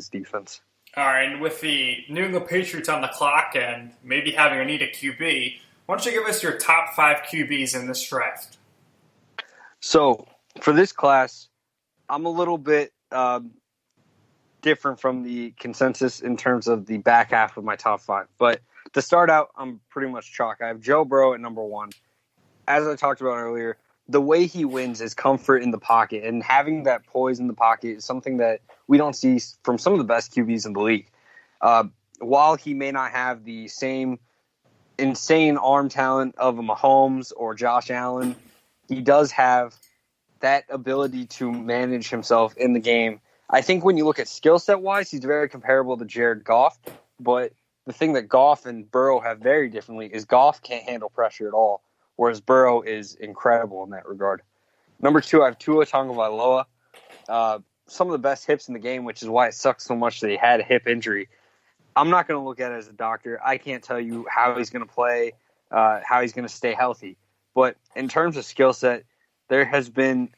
Vikings defense. All right, and with the New England Patriots on the clock and maybe having a need at QB, why don't you give us your top 5 QBs in this draft? So for this class, I'm a little bit different from the consensus in terms of the back half of my top 5. But to start out, I'm pretty much chalk. I have Joe Burrow at number 1. As I talked about earlier, the way he wins is comfort in the pocket, and having that poise in the pocket is something that we don't see from some of the best QBs in the league. While he may not have the same insane arm talent of a Mahomes or Josh Allen, he does have that ability to manage himself in the game. I think when you look at skill set wise, he's very comparable to Jared Goff, but the thing that Goff and Burrow have very differently is Goff can't handle pressure at all, whereas Burrow is incredible in that regard. Number 2, I have Tua Tagovailoa. Some of the best hips in the game, which is why it sucks so much that he had a hip injury. I'm not going to look at it as a doctor. I can't tell you how he's going to play, how he's going to stay healthy. But in terms of skill set, there has been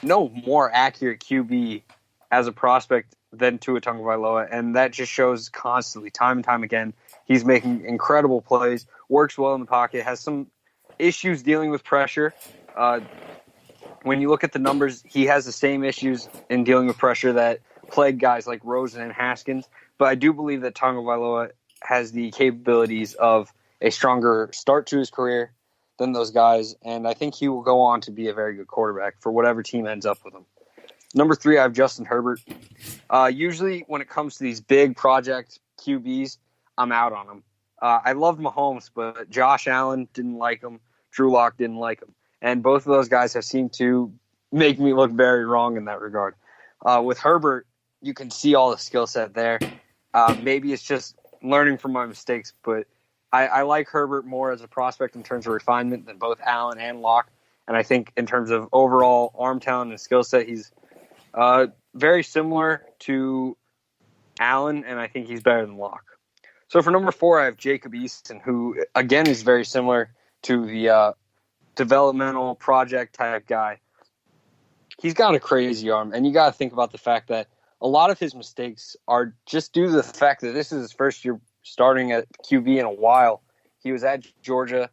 no more accurate QB as a prospect than Tua Tagovailoa, and that just shows constantly, time and time again. He's making incredible plays, works well in the pocket, has some issues dealing with pressure. When you look at the numbers, he has the same issues in dealing with pressure that plague guys like Rosen and Haskins. But I do believe that Tagovailoa has the capabilities of a stronger start to his career than those guys, and I think he will go on to be a very good quarterback for whatever team ends up with him. Number 3, I have Justin Herbert. Usually when it comes to these big project QBs, I'm out on them. I loved Mahomes, but Josh Allen didn't like him. Drew Lock didn't like him. And both of those guys have seemed to make me look very wrong in that regard. With Herbert, you can see all the skill set there. Maybe it's just learning from my mistakes, but I like Herbert more as a prospect in terms of refinement than both Allen and Locke. And I think in terms of overall arm talent and skill set, he's very similar to Allen, and I think he's better than Locke. So for number 4, I have Jacob Easton, who, again, is very similar to the developmental project type guy. He's got a crazy arm, and you got to think about the fact that a lot of his mistakes are just due to the fact that this is his first year starting at QB in a while. He was at Georgia,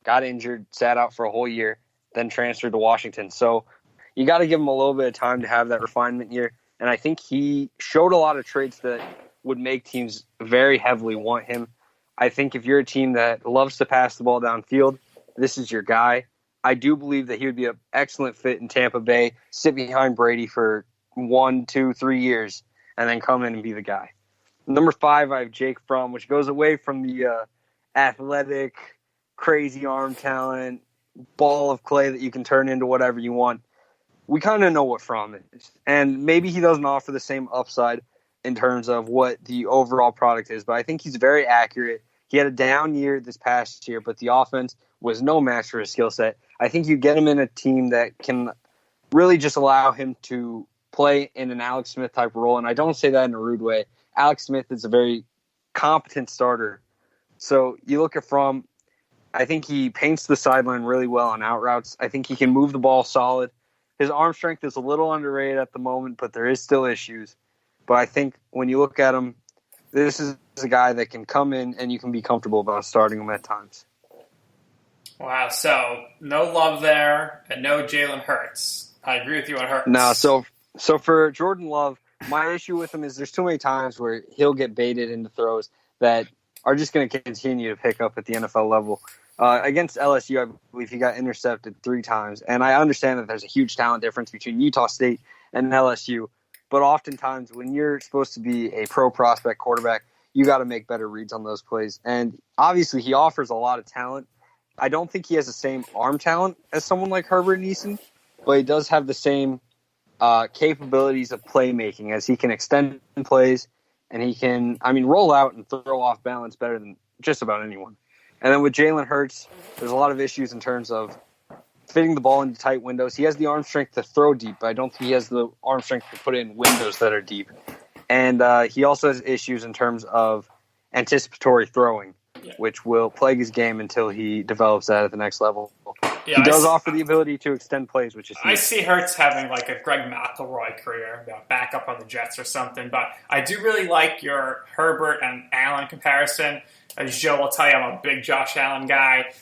got injured, sat out for a whole year, then transferred to Washington. So you got to give him a little bit of time to have that refinement year. And I think he showed a lot of traits that would make teams very heavily want him. I think if you're a team that loves to pass the ball downfield, this is your guy. I do believe that he would be an excellent fit in Tampa Bay, sit behind Brady for 1, 2, 3 years, and then come in and be the guy. Number 5, I have Jake Fromm, which goes away from the athletic, crazy arm talent, ball of clay that you can turn into whatever you want. We kind of know what Fromm is. And maybe he doesn't offer the same upside in terms of what the overall product is, but I think he's very accurate. He had a down year this past year, but the offense was no match for his skill set. I think you get him in a team that can really just allow him to play in an Alex Smith type role, and I don't say that in a rude way. Alex Smith is a very competent starter. So you look at Fromm, I think he paints the sideline really well on out routes. I think he can move the ball solid. His arm strength is a little underrated at the moment, but there is still issues. But I think when you look at him, this is a guy that can come in and you can be comfortable about starting him at times. Wow, so no love there and no Jalen Hurts. I agree with you on Hurts. No, so for Jordan Love, my issue with him is there's too many times where he'll get baited into throws that are just going to continue to pick up at the NFL level. Against LSU, I believe he got intercepted 3 times. And I understand that there's a huge talent difference between Utah State and LSU. But oftentimes when you're supposed to be a pro prospect quarterback, you got to make better reads on those plays. And obviously he offers a lot of talent. I don't think he has the same arm talent as someone like Herbert and Eason, but he does have the same capabilities of playmaking as he can extend plays and he can, roll out and throw off balance better than just about anyone. And then with Jalen Hurts, there's a lot of issues in terms of fitting the ball into tight windows. He has the arm strength to throw deep, but I don't think he has the arm strength to put it in windows that are deep. And he also has issues in terms of anticipatory throwing, which will plague his game until he develops that at the next level. Yeah, He does offer the ability to extend plays, which is I huge. see Hurts having like a Greg McElroy career, backup on the Jets or something. But I do really like your Herbert and Allen comparison. As Joe will tell you, I'm a big Josh Allen guy.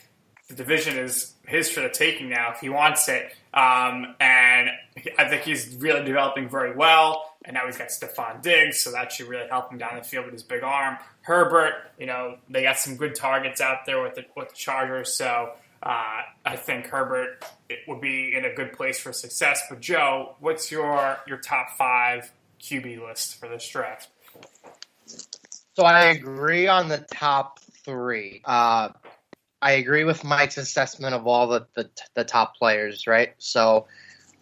The division is his for the taking now if he wants it. And I think he's really developing very well. And now he's got Stephon Diggs, so that should really help him down the field with his big arm. Herbert, they got some good targets out there with the Chargers, so I think Herbert would be in a good place for success. But Joe, what's your top 5 QB list for this draft? So I agree on the top 3. I agree with Mike's assessment of all the top players, right? So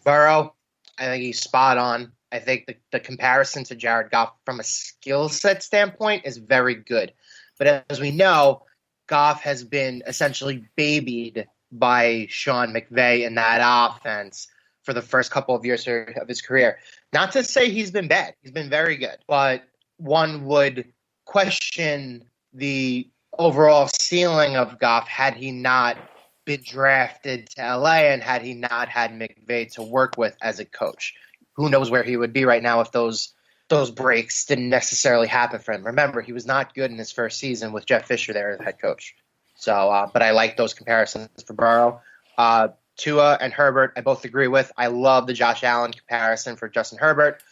Burrow, I think he's spot on. I think the comparison to Jared Goff from a skill set standpoint is very good. But as we know, Goff has been essentially babied by Sean McVay in that offense for the first couple of years of his career. Not to say he's been bad. He's been very good. But one would question the overall ceiling of Goff had he not been drafted to LA and had he not had McVay to work with as a coach. Who knows where he would be right now if those breaks didn't necessarily happen for him. Remember, he was not good in his first season with Jeff Fisher there as head coach. So, but I like those comparisons for Burrow. Tua and Herbert, I both agree with. I love the Josh Allen comparison for Justin Herbert.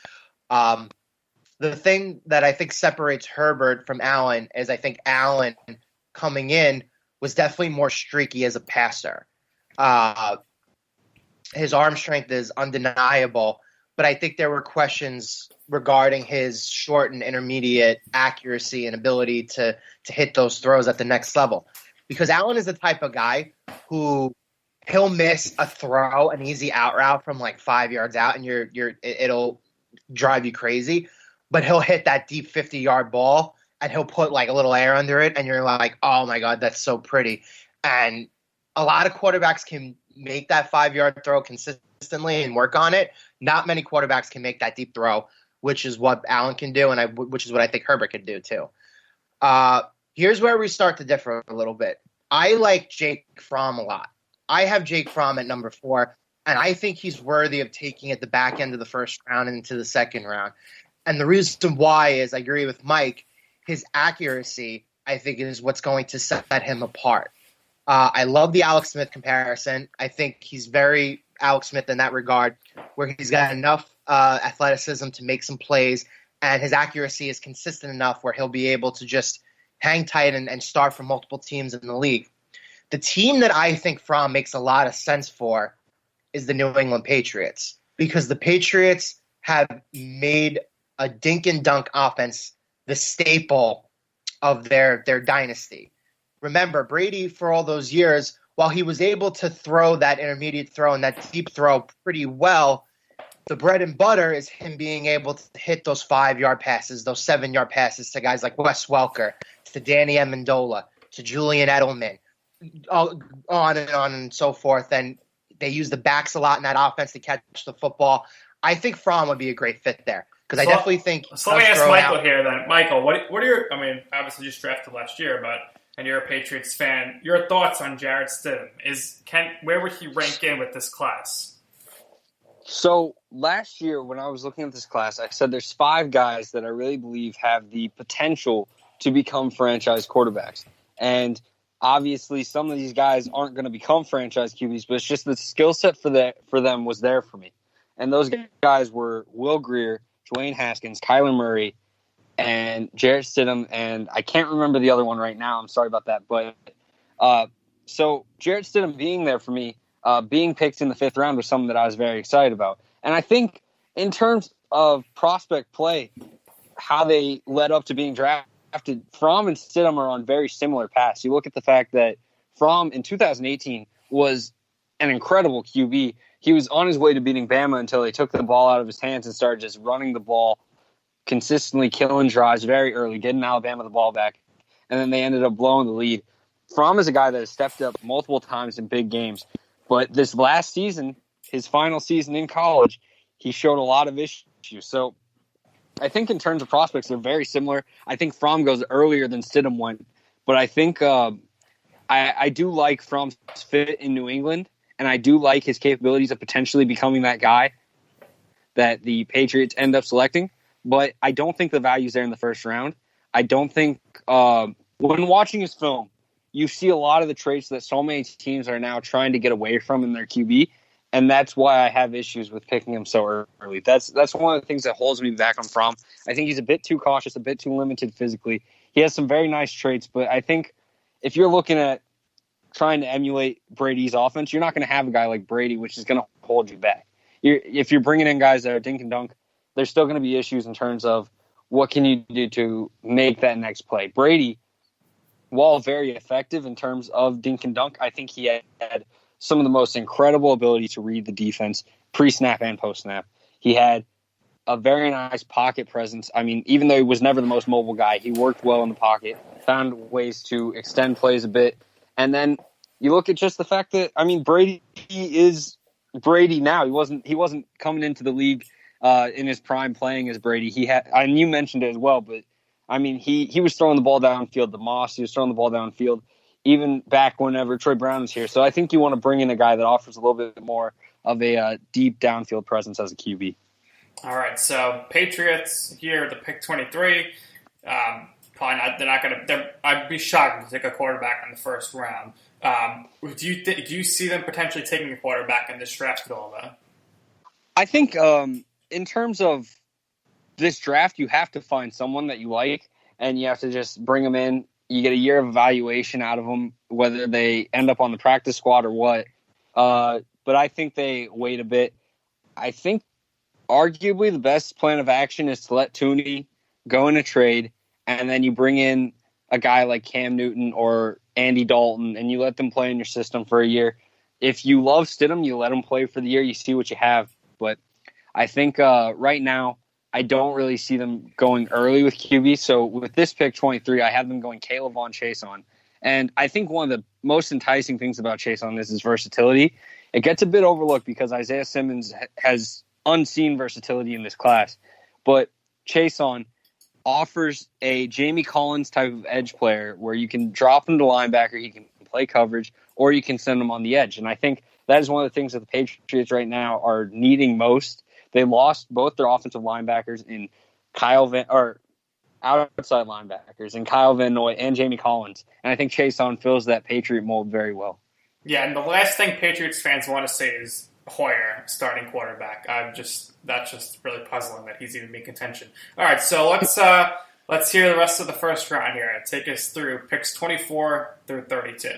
The thing that I think separates Herbert from Allen is I think Allen coming in was definitely more streaky as a passer. His arm strength is undeniable, but I think there were questions regarding his short and intermediate accuracy and ability to hit those throws at the next level. Because Allen is the type of guy who he'll miss a throw, an easy out route from like 5 yards out, and it'll drive you crazy. But he'll hit that deep 50-yard ball, and he'll put like a little air under it, and you're like, oh my God, that's so pretty. And a lot of quarterbacks can make that 5-yard throw consistently and work on it. Not many quarterbacks can make that deep throw, which is what Allen can do, and which is what I think Herbert can do too. Here's where we start to differ a little bit. I like Jake Fromm a lot. I have Jake Fromm at number 4, and I think he's worthy of taking at the back end of the first round and into the second round. And the reason why is I agree with Mike. His accuracy, I think, is what's going to set him apart. I love the Alex Smith comparison. I think he's very Alex Smith in that regard, where he's got enough athleticism to make some plays, and his accuracy is consistent enough where he'll be able to just hang tight and start for multiple teams in the league. The team that I think Fromm makes a lot of sense for is the New England Patriots, because the Patriots have made a dink and dunk offense the staple of their dynasty. Remember, Brady, for all those years, while he was able to throw that intermediate throw and that deep throw pretty well, the bread and butter is him being able to hit those 5-yard passes, those 7-yard passes to guys like Wes Welker, to Danny Amendola, to Julian Edelman, on and so forth. And they use the backs a lot in that offense to catch the football. I think Fromm would be a great fit there. Because I definitely think. So let me ask Michael here then. Michael, what are your? I mean, obviously you just drafted last year, and you're a Patriots fan. Your thoughts on Jarrett Stidham? Where would he rank in with this class? So last year when I was looking at this class, I said there's 5 guys that I really believe have the potential to become franchise quarterbacks, and obviously some of these guys aren't going to become franchise QBs, but it's just the skill set for them was there for me, and those guys were Will Grier, Dwayne Haskins, Kyler Murray, and Jarrett Stidham, and I can't remember the other one right now. I'm sorry about that. But so Jarrett Stidham being there for me, being picked in the 5th round was something that I was very excited about. And I think in terms of prospect play, how they led up to being drafted, Fromm and Stidham are on very similar paths. You look at the fact that Fromm in 2018 was an incredible QB. He was on his way to beating Bama until they took the ball out of his hands and started just running the ball, consistently killing drives very early, getting Alabama the ball back, and then they ended up blowing the lead. Fromm is a guy that has stepped up multiple times in big games, but this last season, his final season in college, he showed a lot of issues. So I think in terms of prospects, they're very similar. I think Fromm goes earlier than Stidham went, but I think I do like Fromm's fit in New England. and I do like his capabilities of potentially becoming that guy that the Patriots end up selecting, but I don't think the value's there in the first round. I don't think when watching his film, you see a lot of the traits that so many teams are now trying to get away from in their QB, and that's why I have issues with picking him so early. That's one of the things that holds me back on Fromm. I think he's a bit too cautious, a bit too limited physically. He has some very nice traits, but I think if you're looking at trying to emulate Brady's offense, you're not going to have a guy like Brady, which is going to hold you back. If you're bringing in guys that are dink and dunk, there's still going to be issues in terms of what can you do to make that next play. Brady, while very effective in terms of dink and dunk, I think he had some of the most incredible ability to read the defense pre-snap and post-snap. He had a very nice pocket presence. I mean, even though he was never the most mobile guy, he worked well in the pocket, found ways to extend plays a bit. And then you look at just the fact that, I mean, Brady is Brady now. He wasn't coming into the league in his prime playing as Brady. He had, and you mentioned it as well, but I mean, he was throwing the ball downfield to Moss. He was throwing the ball downfield even back whenever Troy Brown was here. So I think you want to bring in a guy that offers a little bit more of a deep downfield presence as a QB. All right, so Patriots here at the pick 23. Probably not. They're not going to. I'd be shocked to take a quarterback in the first round. Do you see them potentially taking a quarterback in this draft at all, though? I think in terms of this draft, you have to find someone that you like, and you have to just bring them in. You get a year of evaluation out of them, whether they end up on the practice squad or what. But I think they wait a bit. I think arguably the best plan of action is to let Tooney go in a trade, and then you bring in a guy like Cam Newton or Andy Dalton, and you let them play in your system for a year. If you love Stidham, you let him play for the year. You see what you have. But I think right now, I don't really see them going early with QB. So with this pick 23, I have them going Caleb Von Chason. And I think one of the most enticing things about Chason is his versatility. It gets a bit overlooked because Isaiah Simmons has unseen versatility in this class. But Chason offers a Jamie Collins type of edge player where you can drop him to linebacker, he can play coverage, or you can send him on the edge. And I think that is one of the things that the Patriots right now are needing most. They lost both their offensive linebackers in outside linebackers in Kyle Van Noy and Jamie Collins. And I think Chason fills that Patriot mold very well. Yeah, and the last thing Patriots fans want to say is Hoyer, starting quarterback. That's just really puzzling that he's even in contention. All right, so let's hear the rest of the first round here. Take us through picks 24 through 32.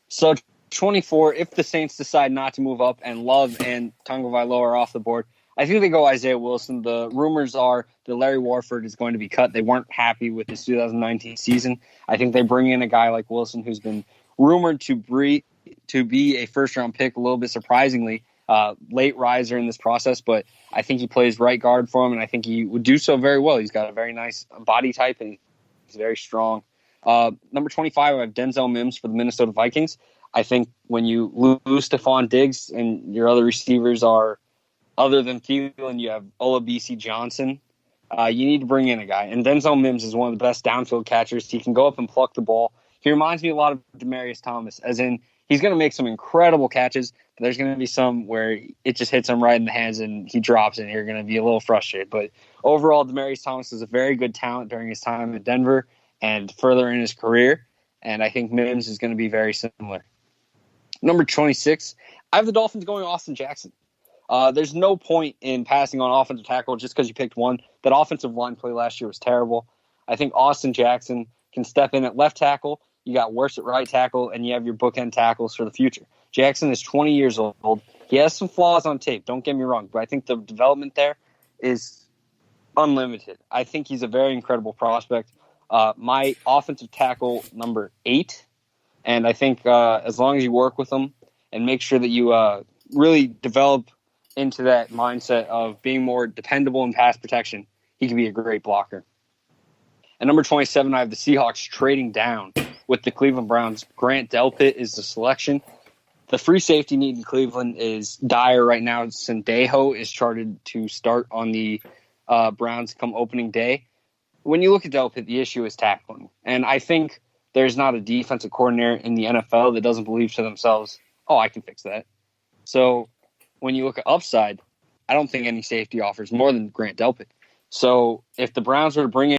So 24, if the Saints decide not to move up and Love and Tagovailoa are off the board, I think they go Isaiah Wilson. The rumors are that Larry Warford is going to be cut. They weren't happy with his 2019 season. I think they bring in a guy like Wilson who's been rumored to be a first-round pick, a little bit surprisingly, late riser in this process, but I think he plays right guard for him, and I think he would do so very well. He's got a very nice body type, and he's very strong. Number 25, I have Denzel Mims for the Minnesota Vikings. I think when you lose Stephon Diggs and your other receivers are, other than Thielen, you have Olabisi Johnson, you need to bring in a guy. And Denzel Mims is one of the best downfield catchers. He can go up and pluck the ball. He reminds me a lot of Demaryius Thomas, as in he's going to make some incredible catches, but there's going to be some where it just hits him right in the hands and he drops it and you're going to be a little frustrated. But overall, Demaryius Thomas is a very good talent during his time at Denver and further in his career, and I think Mims is going to be very similar. Number 26, I have the Dolphins going Austin Jackson. There's no point in passing on offensive tackle just because you picked one. That offensive line play last year was terrible. I think Austin Jackson can step in at left tackle. You got worse at right tackle, and you have your bookend tackles for the future. Jackson is 20 years old. He has some flaws on tape, don't get me wrong, but I think the development there is unlimited. I think he's a very incredible prospect. My offensive tackle, number 8, and I think as long as you work with him and make sure that you really develop into that mindset of being more dependable in pass protection, he can be a great blocker. And number 27, I have the Seahawks trading down with the Cleveland Browns. Grant Delpit is the selection. The free safety need in Cleveland is dire right now. Sendejo is charted to start on the Browns come opening day. When you look at Delpit, the issue is tackling. And I think there's not a defensive coordinator in the NFL that doesn't believe to themselves, oh, I can fix that. So when you look at upside, I don't think any safety offers more than Grant Delpit. So if the Browns were to bring